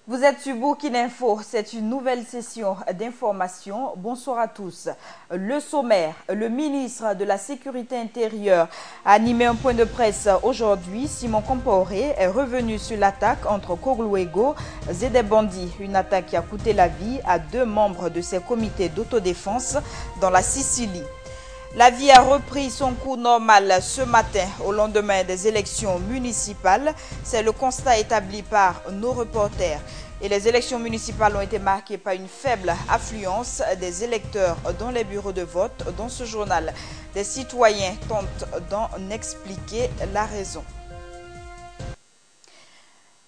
Vous êtes sur Burkina Info, c'est une nouvelle session d'information. Bonsoir à tous. Le sommaire, le ministre de la Sécurité intérieure a animé un point de presse aujourd'hui. Simon Compaoré est revenu sur l'attaque entre Koglouego et des bandits. Une attaque qui a coûté la vie à 2 membres de ses comités d'autodéfense dans la Sicile. La vie a repris son cours normal ce matin au lendemain des élections municipales. C'est le constat établi par nos reporters. Et les élections municipales ont été marquées par une faible affluence des électeurs dans les bureaux de vote. Dans ce journal, des citoyens tentent d'en expliquer la raison.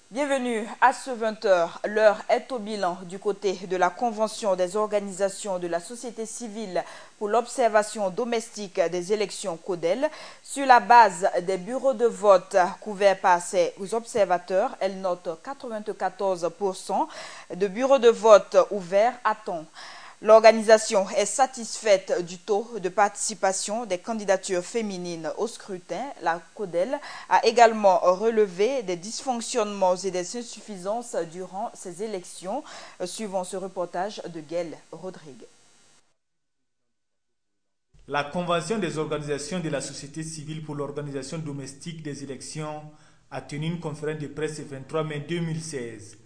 Bienvenue à ce 20h. L'heure est au bilan du côté de la Convention des organisations de la société civile pour l'observation domestique des élections CODEL. Sur la base des bureaux de vote couverts par ces observateurs, elle note 94% de bureaux de vote ouverts à temps. L'organisation est satisfaite du taux de participation des candidatures féminines au scrutin. La CODEL a également relevé des dysfonctionnements et des insuffisances durant ces élections, suivant ce reportage de Gaël Rodrigue. La Convention des organisations de la société civile pour l'organisation domestique des élections a tenu une conférence de presse le 23 mai 2016.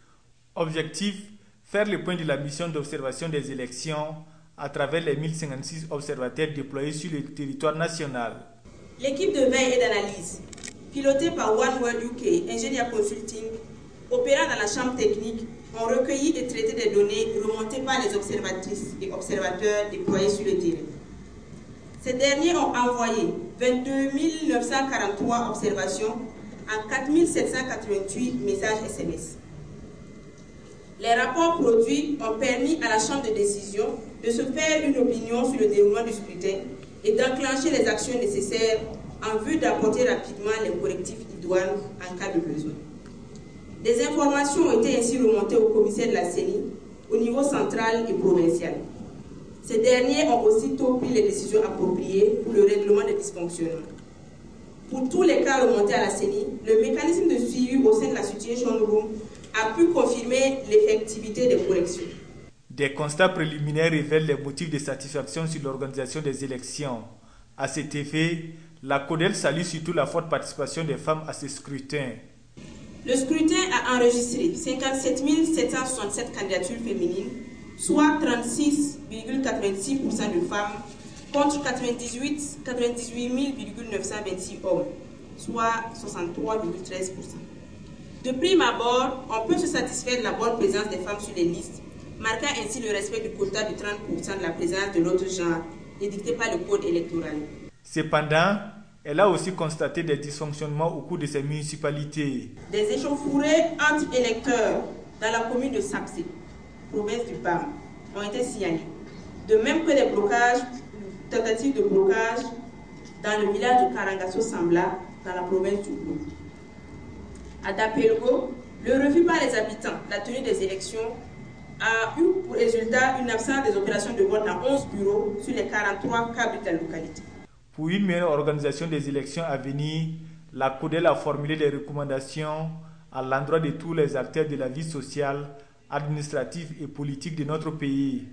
Objectif: faire le point de la mission d'observation des élections à travers les 1056 observateurs déployés sur le territoire national. L'équipe de veille et d'analyse, pilotée par One World UK, ingénieur consulting, opérant dans la chambre technique, ont recueilli et traité des données remontées par les observatrices et observateurs déployés sur le terrain. Ces derniers ont envoyé 22 943 observations en 4 788 messages SMS. Les rapports produits ont permis à la Chambre de décision de se faire une opinion sur le déroulement du scrutin et d'enclencher les actions nécessaires en vue d'apporter rapidement les correctifs idoines en cas de besoin. Des informations ont été ainsi remontées au commissaire de la CENI au niveau central et provincial. Ces derniers ont aussitôt pris les décisions appropriées pour le règlement des dysfonctionnements. Pour tous les cas remontés à la CENI, le mécanisme de suivi au sein de la Situation Room a pu confirmer l'effectivité des corrections. Des constats préliminaires révèlent les motifs de satisfaction sur l'organisation des élections. À cet effet, la CODEL salue surtout la forte participation des femmes à ce scrutin. Le scrutin a enregistré 57 767 candidatures féminines, soit 36,86% de femmes, contre 98 926 hommes, soit 63,13%. De prime abord, on peut se satisfaire de la bonne présence des femmes sur les listes, marquant ainsi le respect du quota de 30% de la présence de l'autre genre, édicté par le code électoral. Cependant, elle a aussi constaté des dysfonctionnements au cours de ces municipalités. Des échauffourées entre électeurs dans la commune de Sapsé, province du BAM, ont été signalés. De même que des blocages, tentatives de blocage dans le village de Karangasso-Sambla, dans la province du Blou. À Dapelgo, le refus par les habitants de la tenue des élections a eu pour résultat une absence des opérations de vote dans 11 bureaux sur les 43 cas de la localité. Pour une meilleure organisation des élections à venir, la CODEL a formulé des recommandations à l'endroit de tous les acteurs de la vie sociale, administrative et politique de notre pays.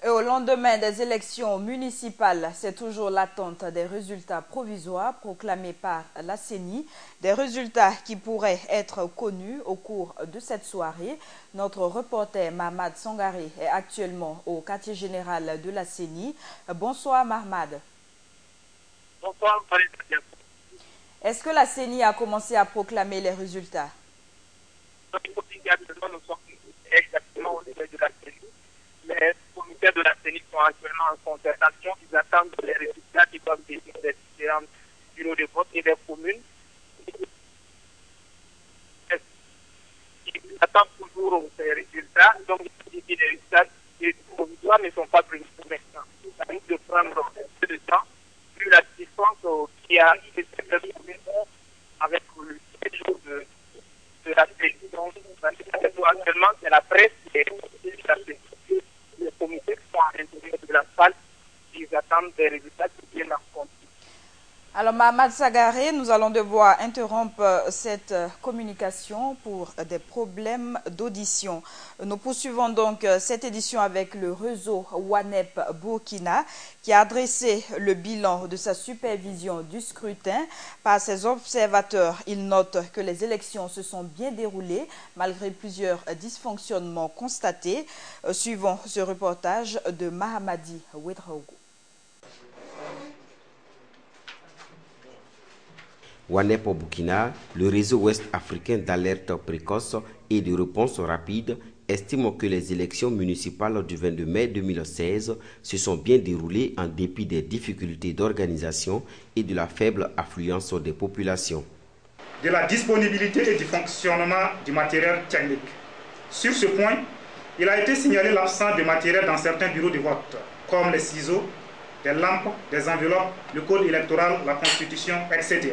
Et au lendemain des élections municipales, c'est toujours l'attente des résultats provisoires proclamés par la CENI, des résultats qui pourraient être connus au cours de cette soirée. Notre reporter Mahmad Sangaré est actuellement au quartier général de la CENI. Bonsoir Mahmad. Bonsoir. Est-ce que la CENI a commencé à proclamer les résultats? Nous sommes exactement au niveau de la CENI. Les comités de la CENI sont actuellement en concertation. Ils attendent les résultats qui doivent venir des différents bureaux de vote et des communes. Ils attendent toujours ces résultats. Donc, les résultats provisoires ne sont pas prévus pour l'instant. Ça risque de prendre un peu de temps, vu la distance qui a été avec le séjour de la CENI. Donc, actuellement, c'est la presse qui est la CENI. Les comités sont à l'intérieur de la salle, ils attendent des résultats qui viennent en compte. Alors, Alors, Mahamad Sagaré, nous allons devoir interrompre cette communication pour des problèmes d'audition. Nous poursuivons donc cette édition avec le réseau WANEP Burkina qui a dressé le bilan de sa supervision du scrutin. Par ses observateurs, il note que les élections se sont bien déroulées malgré plusieurs dysfonctionnements constatés. Suivons ce reportage de Mahamadi Ouedraogo. WANEP au Burkina, le réseau ouest-africain d'alerte précoce et de réponse rapide, estime que les élections municipales du 22 mai 2016 se sont bien déroulées en dépit des difficultés d'organisation et de la faible affluence des populations. De la disponibilité et du fonctionnement du matériel technique. Sur ce point, il a été signalé l'absence de matériel dans certains bureaux de vote, comme les ciseaux, des lampes, des enveloppes, le code électoral, la constitution, etc.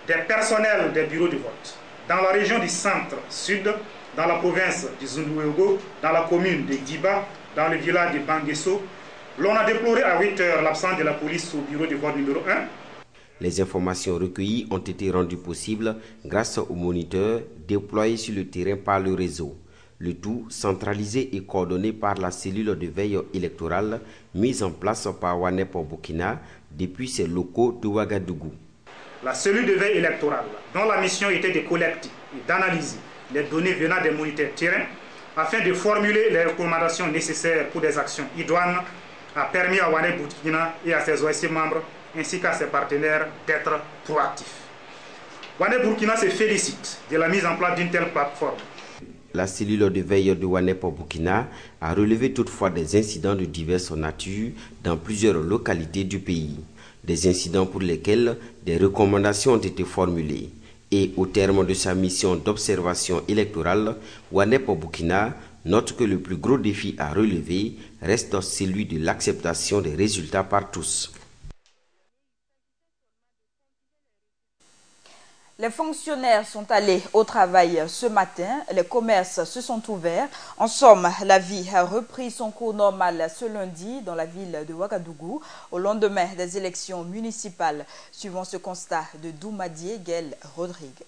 Des personnels des bureaux de vote. Dans la région du centre-sud, dans la province du Zunduego, dans la commune de Diba, dans le village de Banguesso, l'on a déploré à 8 heures l'absence de la police au bureau de vote numéro 1. Les informations recueillies ont été rendues possibles grâce aux moniteurs déployés sur le terrain par le réseau. Le tout centralisé et coordonné par la cellule de veille électorale mise en place par WANEP au Burkina depuis ses locaux de Ouagadougou. La cellule de veille électorale, dont la mission était de collecter et d'analyser les données venant des moniteurs terrain afin de formuler les recommandations nécessaires pour des actions idoines, a permis à WANEP Burkina et à ses OSC membres ainsi qu'à ses partenaires d'être proactifs. WANEP Burkina se félicite de la mise en place d'une telle plateforme. La cellule de veille de WANEP au Burkina a relevé toutefois des incidents de diverses natures dans plusieurs localités du pays. Des incidents pour lesquels des recommandations ont été formulées. Et au terme de sa mission d'observation électorale, WANEP au Burkina note que le plus gros défi à relever reste celui de l'acceptation des résultats par tous. Les fonctionnaires sont allés au travail ce matin, les commerces se sont ouverts. En somme, la vie a repris son cours normal ce lundi dans la ville de Ouagadougou au lendemain des élections municipales. Suivant ce constat de Doumadié Guel Rodrigue.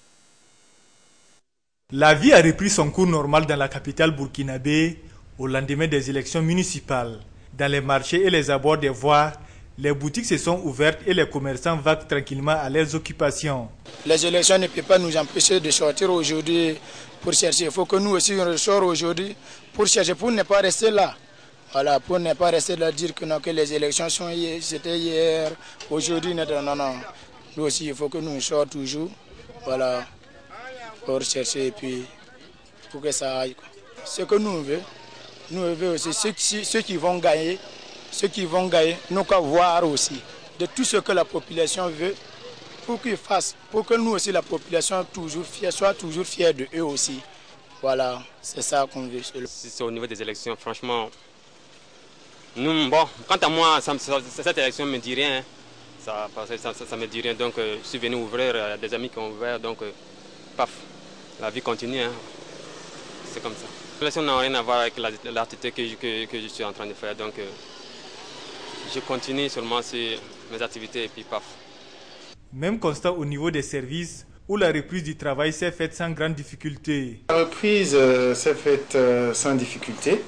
La vie a repris son cours normal dans la capitale burkinabé au lendemain des élections municipales. Dans les marchés et les abords des voies, les boutiques se sont ouvertes et les commerçants vaquent tranquillement à leurs occupations. Les élections ne peuvent pas nous empêcher de sortir aujourd'hui pour chercher. Il faut que nous aussi on ressorte aujourd'hui pour chercher, pour ne pas rester là. Voilà, pour ne pas rester là dire que, non, que les élections sont hier, c'était hier, aujourd'hui, non, non. Nous aussi, il faut que nous sortions toujours, voilà, pour chercher et puis pour que ça aille. Ce que nous voulons aussi, ceux qui vont gagner, nous qu'à voir aussi de tout ce que la population veut pour qu'ils fassent, pour que nous aussi, la population soit toujours fière de eux aussi. Voilà, c'est ça qu'on veut. C'est au niveau des élections, franchement, nous, bon, quant à moi, cette élection ne me dit rien. Ça me dit rien, donc je suis venu ouvrir, des amis qui ont ouvert, donc paf, la vie continue, hein. C'est comme ça. L'élection n'a rien à voir avec l'activité que je suis en train de faire, donc je continue seulement sur mes activités et puis paf. Même constat au niveau des services où la reprise du travail s'est faite sans grande difficulté. La reprise s'est faite sans difficulté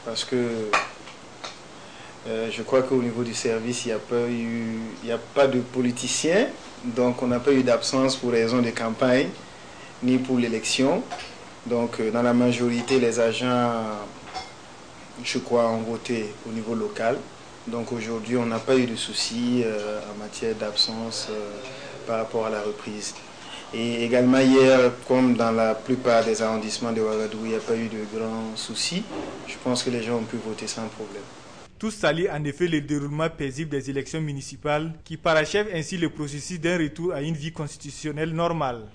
parce que je crois qu'au niveau du service, il n'y a pas de politiciens, donc on n'a pas eu d'absence pour raison de campagne ni pour l'élection. Donc dans la majorité, les agents, je crois, ont voté au niveau local. Donc aujourd'hui, on n'a pas eu de soucis en matière d'absence par rapport à la reprise. Et également hier, comme dans la plupart des arrondissements de Ouagadougou, il n'y a pas eu de grands soucis. Je pense que les gens ont pu voter sans problème. Tout salue en effet le déroulement paisible des élections municipales qui parachèvent ainsi le processus d'un retour à une vie constitutionnelle normale.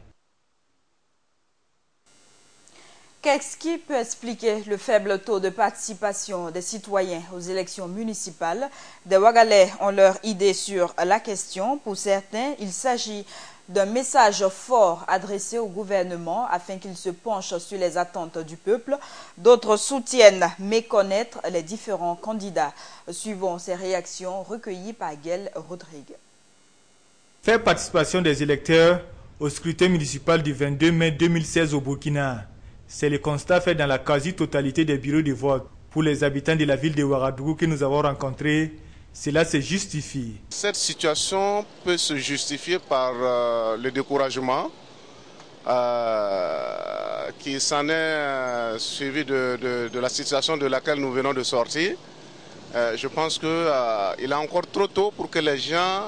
Qu'est-ce qui peut expliquer le faible taux de participation des citoyens aux élections municipales? Des Ouagalais ont leur idée sur la question. Pour certains, il s'agit d'un message fort adressé au gouvernement afin qu'il se penche sur les attentes du peuple. D'autres soutiennent méconnaître les différents candidats. Suivons ces réactions recueillies par Guel Rodrigue. Faire participation des électeurs au scrutin municipal du 22 mai 2016 au Burkina. C'est le constat fait dans la quasi-totalité des bureaux de vote. Pour les habitants de la ville de Ouagadougou que nous avons rencontrés, cela se justifie. Cette situation peut se justifier par le découragement qui s'en est suivi de la situation de laquelle nous venons de sortir. Je pense qu'il est encore trop tôt pour que les gens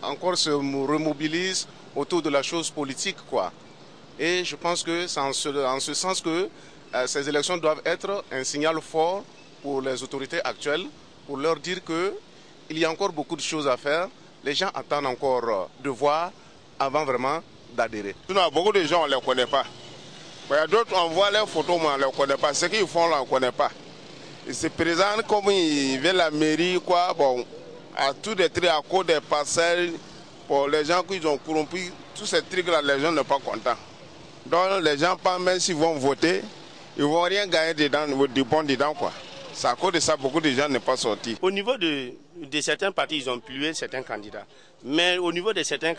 encore se remobilisent autour de la chose politique, quoi. Et je pense que c'est en ce sens que ces élections doivent être un signal fort pour les autorités actuelles, pour leur dire qu'il y a encore beaucoup de choses à faire. Les gens attendent encore de voir avant vraiment d'adhérer. Beaucoup de gens, on ne les connaît pas. Il y a d'autres, on voit leurs photos, mais on ne les connaît pas. Ce qu'ils font là, on ne connaît pas. Ils se présentent comme ils viennent à la mairie, quoi. Bon, à tous des trucs à cause des parcelles, pour les gens qui ont corrompu, tous ces trucs-là, les gens ne sont pas contents. Donc les gens, pas même s'ils vont voter, ils ne vont rien gagner dedans, du bon dedans, quoi. C'est à cause de ça, beaucoup de gens ne sont pas sortis. Au niveau de certains partis, ils ont publié certains candidats. Mais au niveau de certains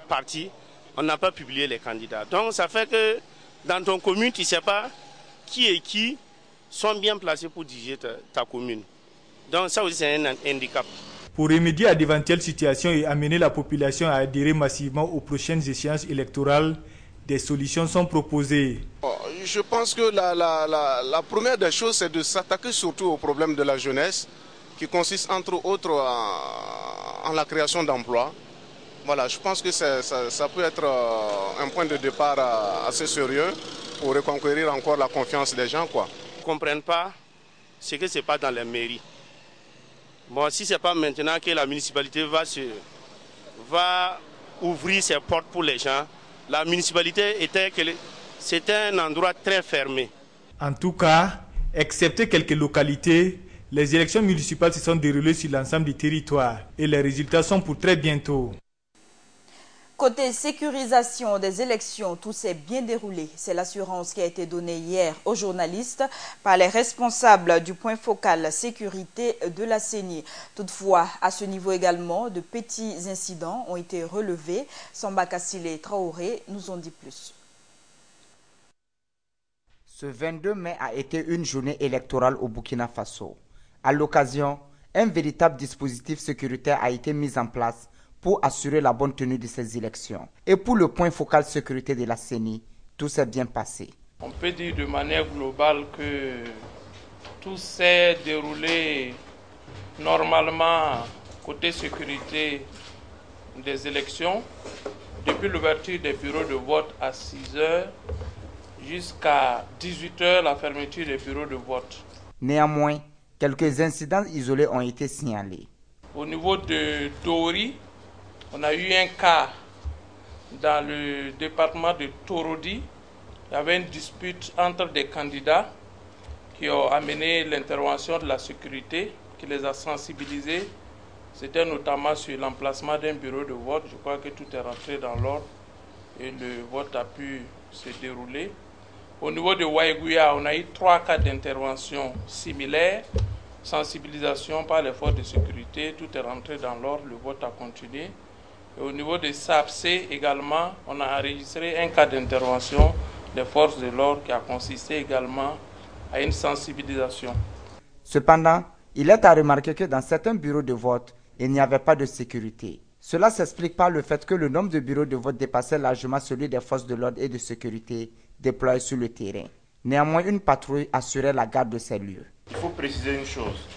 partis, on n'a pas publié les candidats. Donc ça fait que dans ton commune, tu ne sais pas qui sont bien placés pour diriger ta commune. Donc ça aussi, c'est un handicap. Pour remédier à d'éventuelles situations et amener la population à adhérer massivement aux prochaines échéances électorales, des solutions sont proposées. Je pense que la première des choses, c'est de s'attaquer surtout au problème de la jeunesse, qui consiste entre autres en la création d'emplois. Voilà, je pense que ça peut être un point de départ assez sérieux pour reconquérir encore la confiance des gens, quoi. Ils ne comprennent pas ce que ce n'est pas dans les mairies. Bon, si ce n'est pas maintenant que la municipalité va ouvrir ses portes pour les gens, la municipalité c'était un endroit très fermé. En tout cas, excepté quelques localités, les élections municipales se sont déroulées sur l'ensemble du territoire et les résultats sont pour très bientôt. Côté sécurisation des élections, tout s'est bien déroulé. C'est l'assurance qui a été donnée hier aux journalistes par les responsables du point focal sécurité de la CENI. Toutefois, à ce niveau également, de petits incidents ont été relevés. Samba Kassile Traoré nous en dit plus. Ce 22 mai a été une journée électorale au Burkina Faso. À l'occasion, un véritable dispositif sécuritaire a été mis en place pour assurer la bonne tenue de ces élections. Et pour le point focal sécurité de la CENI, tout s'est bien passé. On peut dire de manière globale que tout s'est déroulé normalement côté sécurité des élections, depuis l'ouverture des bureaux de vote à 6 h jusqu'à 18 h, la fermeture des bureaux de vote. Néanmoins, quelques incidents isolés ont été signalés. Au niveau de Dori, on a eu un cas dans le département de Torodi. Il y avait une dispute entre des candidats qui ont amené l'intervention de la sécurité, qui les a sensibilisés. C'était notamment sur l'emplacement d'un bureau de vote. Je crois que tout est rentré dans l'ordre et le vote a pu se dérouler. Au niveau de Waïgouya, on a eu 3 cas d'intervention similaires. Sensibilisation par les forces de sécurité, tout est rentré dans l'ordre, le vote a continué. Et au niveau de SAPC également, on a enregistré un cas d'intervention des forces de l'ordre qui a consisté également à une sensibilisation. Cependant, il est à remarquer que dans certains bureaux de vote, il n'y avait pas de sécurité. Cela s'explique par le fait que le nombre de bureaux de vote dépassait largement celui des forces de l'ordre et de sécurité déployées sur le terrain. Néanmoins, une patrouille assurait la garde de ces lieux. Il faut préciser une chose.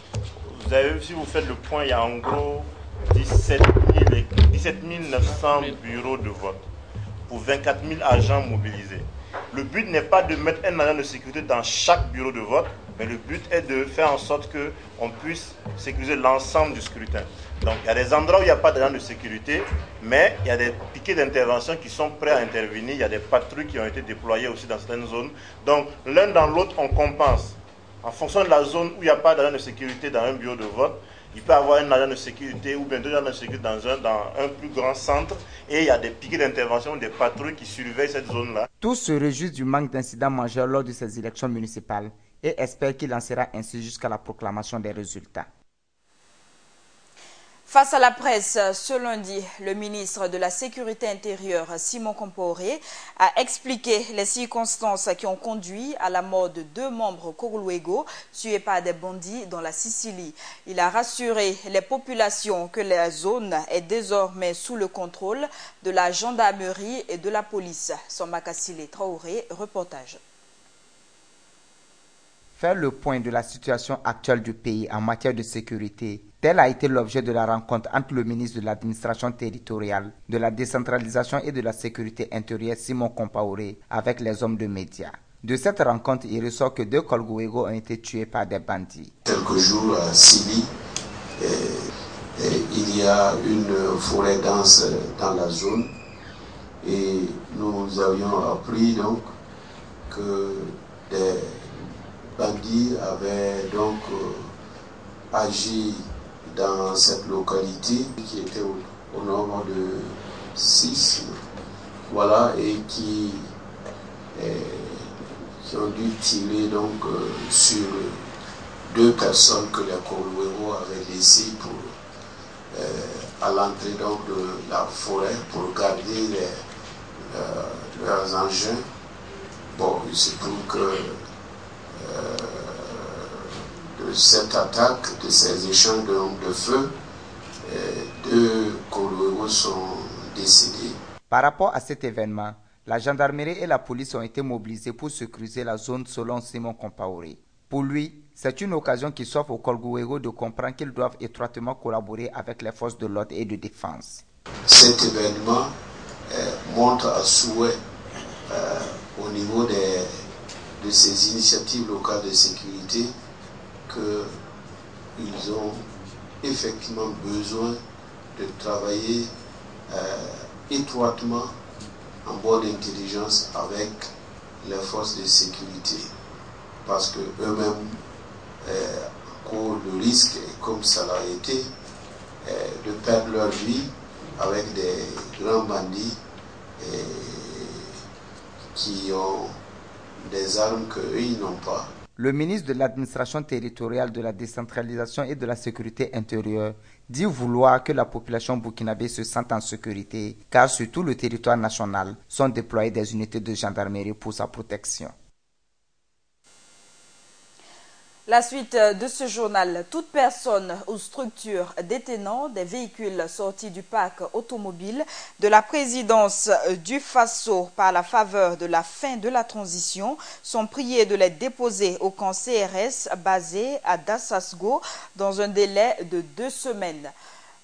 Vous avez vu, si vous faites le point, il y a en gros 17 900 bureaux de vote pour 24 000 agents mobilisés. Le but n'est pas de mettre un agent de sécurité dans chaque bureau de vote, mais le but est de faire en sorte qu'on puisse sécuriser l'ensemble du scrutin. Donc il y a des endroits où il n'y a pas d'agents de sécurité, mais il y a des piquets d'intervention qui sont prêts à intervenir. Il y a des patrouilles qui ont été déployées aussi dans certaines zones. Donc l'un dans l'autre, on compense. En fonction de la zone où il n'y a pas d'agent de sécurité dans un bureau de vote, il peut y avoir un agent de sécurité ou bien 2 agents de sécurité dans un plus grand centre et il y a des piquets d'intervention, des patrouilles qui surveillent cette zone-là. Tous se réjouissent du manque d'incidents majeurs lors de ces élections municipales et espèrent qu'il en sera ainsi jusqu'à la proclamation des résultats. Face à la presse, ce lundi, le ministre de la Sécurité intérieure, Simon Compaoré, a expliqué les circonstances qui ont conduit à la mort de 2 membres Koroluego tués par des bandits dans la Sicile. Il a rassuré les populations que la zone est désormais sous le contrôle de la gendarmerie et de la police. Somakasile Traoré, reportage. Faire le point de la situation actuelle du pays en matière de sécurité, tel a été l'objet de la rencontre entre le ministre de l'administration territoriale, de la décentralisation et de la sécurité intérieure Simon Compaoré avec les hommes de médias. De cette rencontre, il ressort que 2 Koroluego ont été tués par des bandits. Quelques jours à Sibi, il y a une forêt dense dans la zone et nous avions appris donc que des bandits avaient donc agi dans cette localité qui était au nombre de 6, voilà, et qui ont dû tirer donc sur 2 personnes que les Koroluego avaient laissées à l'entrée donc de la forêt pour garder leurs engins. Bon, il se trouve que de cette attaque, de ces échanges de feu, 2 Koroluego sont décédés. Par rapport à cet événement, la gendarmerie et la police ont été mobilisées pour sécuriser la zone selon Simon Compaoré. Pour lui, c'est une occasion qui s'offre aux Koroluego de comprendre qu'ils doivent étroitement collaborer avec les forces de l'ordre et de défense. Cet événement montre à souhait au niveau de ces initiatives locales de sécurité qu'ils ont effectivement besoin de travailler étroitement en bonne intelligence avec les forces de sécurité, parce que eux-mêmes courent le risque, comme ça l'a été, de perdre leur vie avec des grands bandits qui ont des armes qu'eux ils n'ont pas. Le ministre de l'administration territoriale, de la décentralisation et de la sécurité intérieure dit vouloir que la population burkinabé se sente en sécurité, car sur tout le territoire national sont déployées des unités de gendarmerie pour sa protection. La suite de ce journal, toute personne ou structure détenant des véhicules sortis du parc automobile de la présidence du Faso par la faveur de la fin de la transition sont priées de les déposer au camp CRS basé à Dassasgo dans un délai de 2 semaines.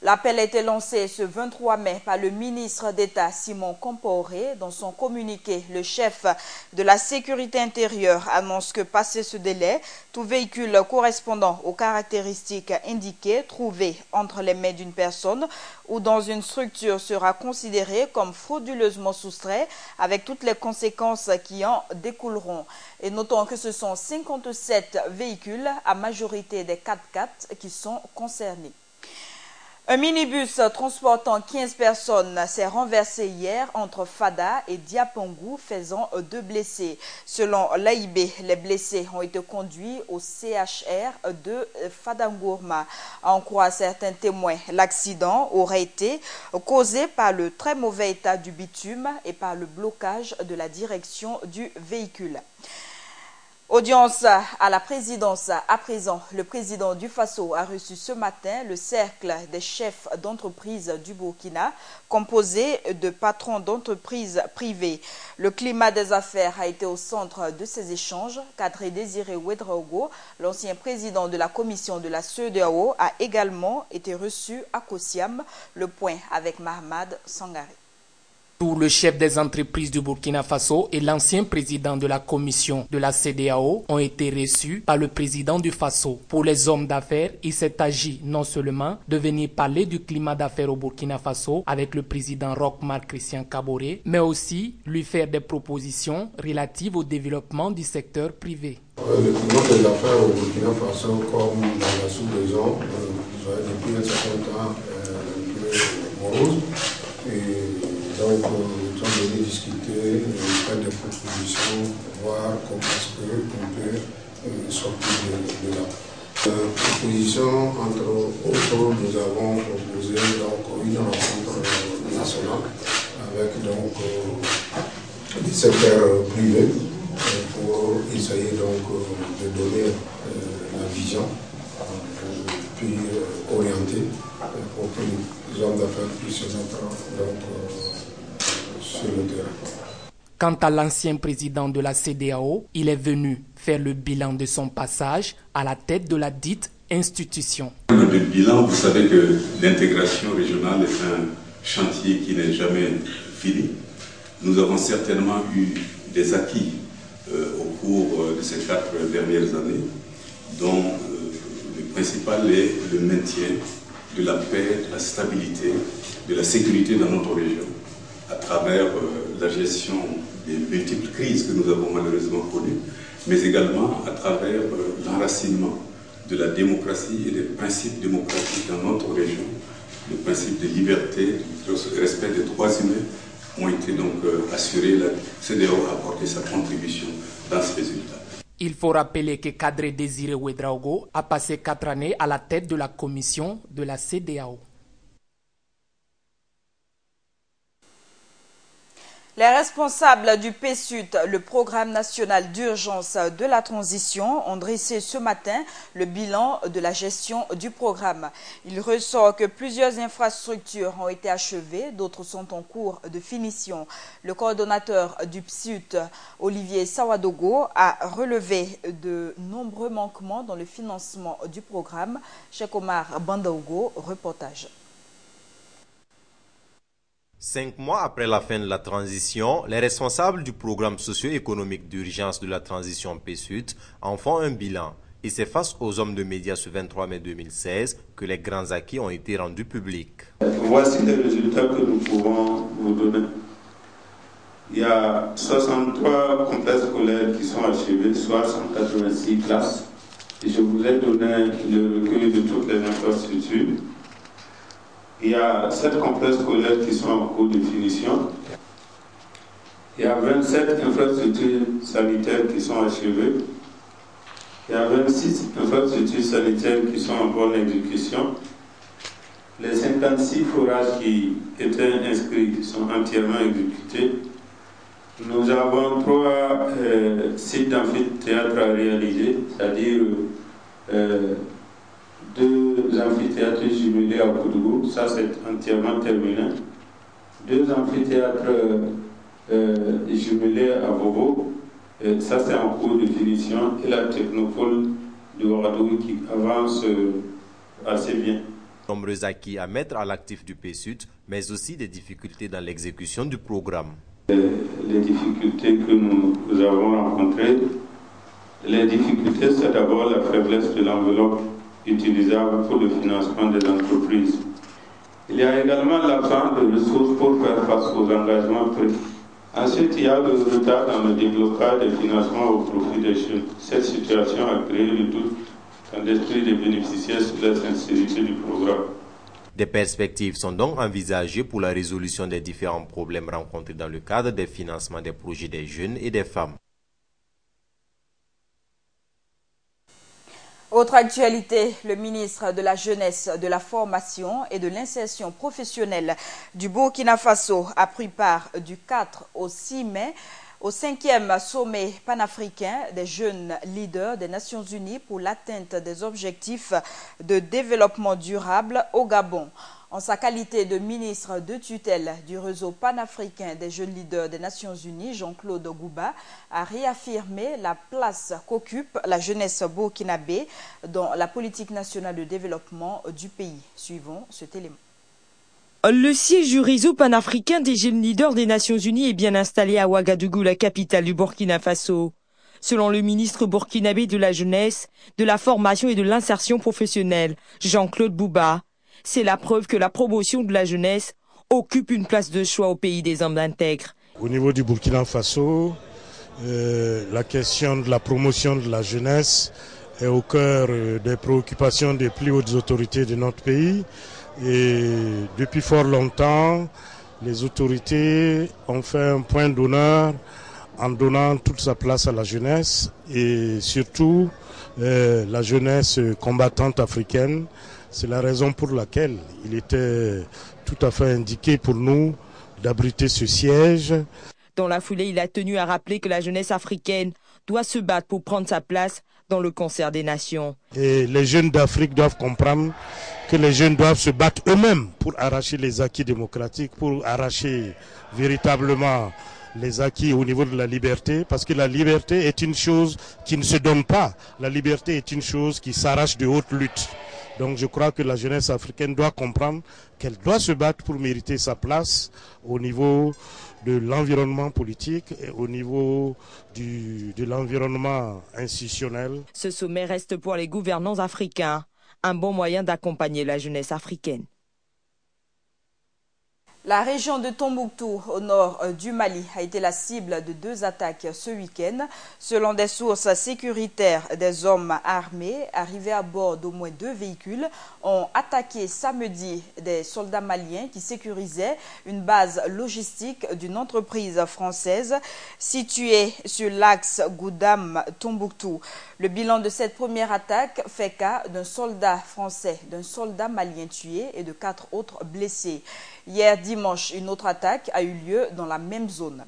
L'appel a été lancé ce 23 mai par le ministre d'État Simon Compaoré. Dans son communiqué, le chef de la sécurité intérieure annonce que passé ce délai, tout véhicule correspondant aux caractéristiques indiquées trouvé entre les mains d'une personne ou dans une structure sera considéré comme frauduleusement soustrait avec toutes les conséquences qui en découleront. Et notons que ce sont 57 véhicules, à majorité des 4x4, qui sont concernés. Un minibus transportant 15 personnes s'est renversé hier entre Fada et Diapangou, faisant 2 blessés. Selon l'AIB, les blessés ont été conduits au CHR de Fadangourma. En croire certains témoins, l'accident aurait été causé par le très mauvais état du bitume et par le blocage de la direction du véhicule. Audience à la présidence. À présent, le président du Faso a reçu ce matin le cercle des chefs d'entreprise du Burkina, composé de patrons d'entreprises privées. Le climat des affaires a été au centre de ces échanges. Kadri Désiré Ouedraogo, l'ancien président de la commission de la CEDEAO, a également été reçu à Kosiam. Le point avec Mahamad Sangari. Le chef des entreprises du Burkina Faso et l'ancien président de la commission de la CEDEAO ont été reçus par le président du Faso. Pour les hommes d'affaires, il s'est agi non seulement de venir parler du climat d'affaires au Burkina Faso avec le président Roch-Marc Christian Kaboré, mais aussi lui faire des propositions relatives au développement du secteur privé. Le climat des affaires au Burkina Faso, comme dans la sous-région, depuis un certain temps, morose. Donc, nous sommes venus discuter, faire des propositions, voir comment est-ce qu'on peut sortir de là. Proposition, entre autres, nous avons proposé donc, une rencontre nationale avec donc, des secteurs privés pour essayer donc, de donner la vision puis orienter pour que les hommes d'affaires puissent se mettre donc, sur le terrain. Quant à l'ancien président de la CEDEAO, il est venu faire le bilan de son passage à la tête de la dite institution. Le bilan, vous savez que l'intégration régionale est un chantier qui n'est jamais fini. Nous avons certainement eu des acquis au cours de ces 4 dernières années, dont le principal est le maintien de la paix, de la stabilité, de la sécurité dans notre région, à travers la gestion des multiples crises que nous avons malheureusement connues, mais également à travers l'enracinement de la démocratie et des principes démocratiques dans notre région. Le principe de liberté, le respect des droits humains ont été donc assurés. La CEDEAO a apporté sa contribution dans ce résultat. Il faut rappeler que Kadri Désiré Ouédraogo a passé 4 années à la tête de la commission de la CEDEAO. Les responsables du PSUT, le programme national d'urgence de la transition, ont dressé ce matin le bilan de la gestion du programme. Il ressort que plusieurs infrastructures ont été achevées, d'autres sont en cours de finition. Le coordonnateur du PSUT, Olivier Sawadogo, a relevé de nombreux manquements dans le financement du programme. Cheikh Omar Bandaogo, reportage. 5 mois après la fin de la transition, les responsables du programme socio-économique d'urgence de la transition PSUT en font un bilan. Et c'est face aux hommes de médias ce 23 mai 2016 que les grands acquis ont été rendus publics. Voici les résultats que nous pouvons vous donner. Il y a 63 complexes scolaires qui sont achevés, soit 186 classes. Et je vous ai donné le recueil de toutes les infrastructures. Il y a 7 complexes scolaires qui sont en cours de finition. Il y a 27 infrastructures sanitaires qui sont achevées. Il y a 26 infrastructures sanitaires qui sont en bonne exécution. Les 56 forages qui étaient inscrits sont entièrement exécutés. Nous avons 3 sites d'amphithéâtre à réaliser, c'est-à-dire 2 amphithéâtres jumelés à Koudougou, ça c'est entièrement terminé. 2 amphithéâtres jumelés à Bobo, ça c'est en cours de finition. Et la technopole de Ouagadougou qui avance assez bien. Nombreux acquis à mettre à l'actif du PSUT, mais aussi des difficultés dans l'exécution du programme. Les difficultés que nous avons rencontrées, les difficultés c'est d'abord la faiblesse de l'enveloppe utilisable pour le financement des entreprises. Il y a également l'absence de ressources pour faire face aux engagements pris. Ensuite, il y a le retard dans le déblocage des financements au profit des jeunes. Cette situation a créé le doute dans l'esprit des bénéficiaires sur la sincérité du programme. Des perspectives sont donc envisagées pour la résolution des différents problèmes rencontrés dans le cadre des financements des projets des jeunes et des femmes. Autre actualité, le ministre de la Jeunesse, de la Formation et de l'Insertion professionnelle du Burkina Faso a pris part du 4 au 6 mai au 5e sommet panafricain des jeunes leaders des Nations Unies pour l'atteinte des objectifs de développement durable au Gabon. En sa qualité de ministre de tutelle du réseau panafricain des jeunes leaders des Nations Unies, Jean-Claude Gouba a réaffirmé la place qu'occupe la jeunesse burkinabé dans la politique nationale de développement du pays. Suivons cet élément. Le siège du réseau panafricain des jeunes leaders des Nations Unies est bien installé à Ouagadougou, la capitale du Burkina Faso. Selon le ministre burkinabé de la Jeunesse, de la Formation et de l'Insertion professionnelle, Jean-Claude Gouba, c'est la preuve que la promotion de la jeunesse occupe une place de choix au pays des hommes intègres. Au niveau du Burkina Faso, la question de la promotion de la jeunesse est au cœur des préoccupations des plus hautes autorités de notre pays. Et depuis fort longtemps, les autorités ont fait un point d'honneur en donnant toute sa place à la jeunesse et surtout la jeunesse combattante africaine. C'est la raison pour laquelle il était tout à fait indiqué pour nous d'abriter ce siège. Dans la foulée, il a tenu à rappeler que la jeunesse africaine doit se battre pour prendre sa place dans le concert des nations. Et les jeunes d'Afrique doivent comprendre que les jeunes doivent se battre eux-mêmes pour arracher les acquis démocratiques, pour arracher véritablement les acquis au niveau de la liberté, parce que la liberté est une chose qui ne se donne pas. La liberté est une chose qui s'arrache de haute lutte. Donc je crois que la jeunesse africaine doit comprendre qu'elle doit se battre pour mériter sa place au niveau de l'environnement politique et au niveau de l'environnement institutionnel. Ce sommet reste pour les gouvernants africains un bon moyen d'accompagner la jeunesse africaine. La région de Tombouctou, au nord du Mali, a été la cible de 2 attaques ce week-end. Selon des sources sécuritaires, des hommes armés arrivés à bord d'au moins 2 véhicules ont attaqué samedi des soldats maliens qui sécurisaient une base logistique d'une entreprise française située sur l'axe Goudam-Tombouctou. Le bilan de cette première attaque fait cas d'un soldat français, d'un soldat malien tué et de 4 autres blessés. Hier dimanche, une autre attaque a eu lieu dans la même zone.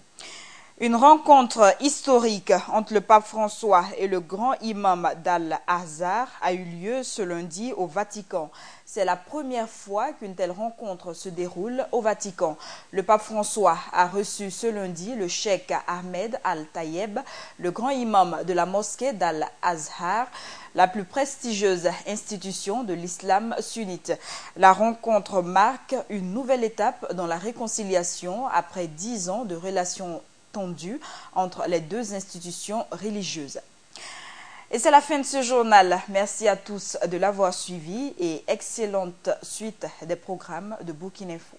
Une rencontre historique entre le pape François et le grand imam d'Al-Azhar a eu lieu ce lundi au Vatican. C'est la première fois qu'une telle rencontre se déroule au Vatican. Le pape François a reçu ce lundi le cheikh Ahmed Al-Tayeb, le grand imam de la mosquée d'Al-Azhar, la plus prestigieuse institution de l'islam sunnite. La rencontre marque une nouvelle étape dans la réconciliation après 10 ans de relations tendues entre les 2 institutions religieuses. Et c'est la fin de ce journal. Merci à tous de l'avoir suivi et excellente suite des programmes de Burkina Info.